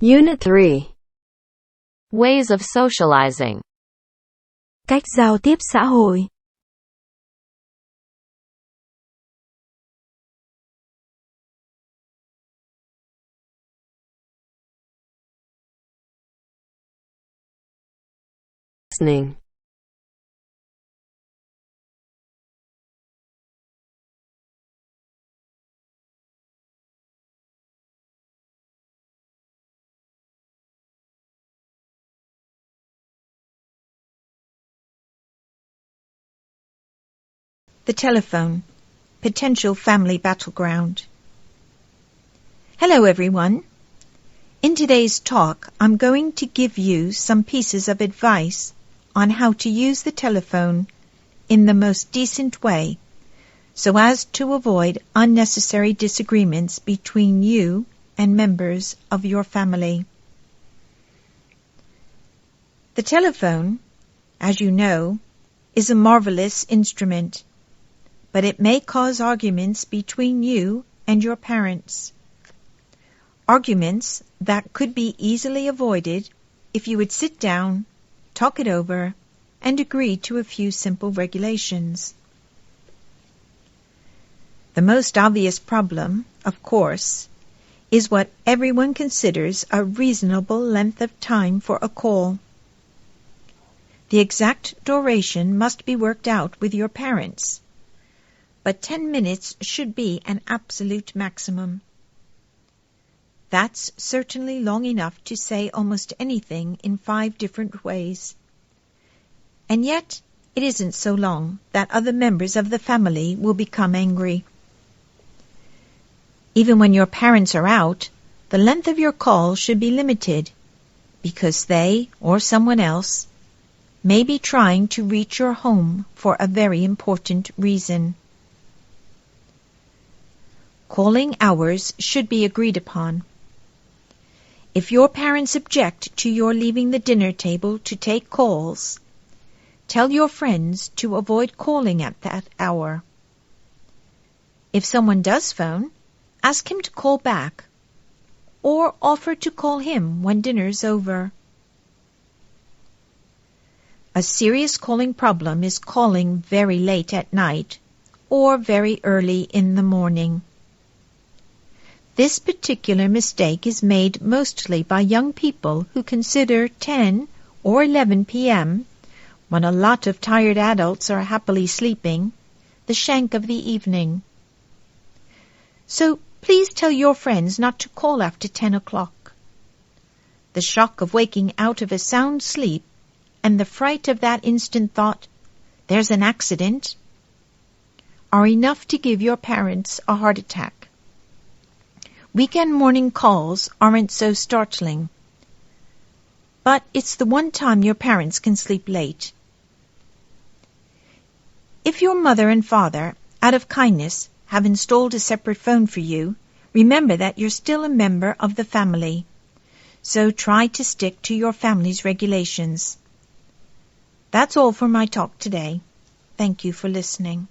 Unit 3. Ways of socializing. Cách giao tiếp xã hội. Listening. The telephone, potential family battleground. Hello everyone. In today's talk, I'm going to give you some pieces of advice on how to use the telephone in the most decent way so as to avoid unnecessary disagreements between you and members of your family. The telephone, as you know, is a marvelous instrument, but it may cause arguments between you and your parents. Arguments that could be easily avoided if you would sit down, talk it over, and agree to a few simple regulations. The most obvious problem, of course, is what everyone considers a reasonable length of time for a call. The exact duration must be worked out with your parents, but 10 minutes should be an absolute maximum. That's certainly long enough to say almost anything in 5 different ways. And yet, it isn't so long that other members of the family will become angry. Even when your parents are out, the length of your call should be limited, because they, or someone else, may be trying to reach your home for a very important reason. Calling hours should be agreed upon. If your parents object to your leaving the dinner table to take calls, tell your friends to avoid calling at that hour. If someone does phone, ask him to call back, or offer to call him when dinner's over. A serious calling problem is calling very late at night or very early in the morning. This particular mistake is made mostly by young people who consider 10 or 11 p.m., when a lot of tired adults are happily sleeping, the shank of the evening. So please tell your friends not to call after 10 o'clock. The shock of waking out of a sound sleep and the fright of that instant thought, "There's an accident," are enough to give your parents a heart attack. Weekend morning calls aren't so startling, but it's the one time your parents can sleep late. If your mother and father, out of kindness, have installed a separate phone for you, remember that you're still a member of the family, so try to stick to your family's regulations. That's all for my talk today. Thank you for listening.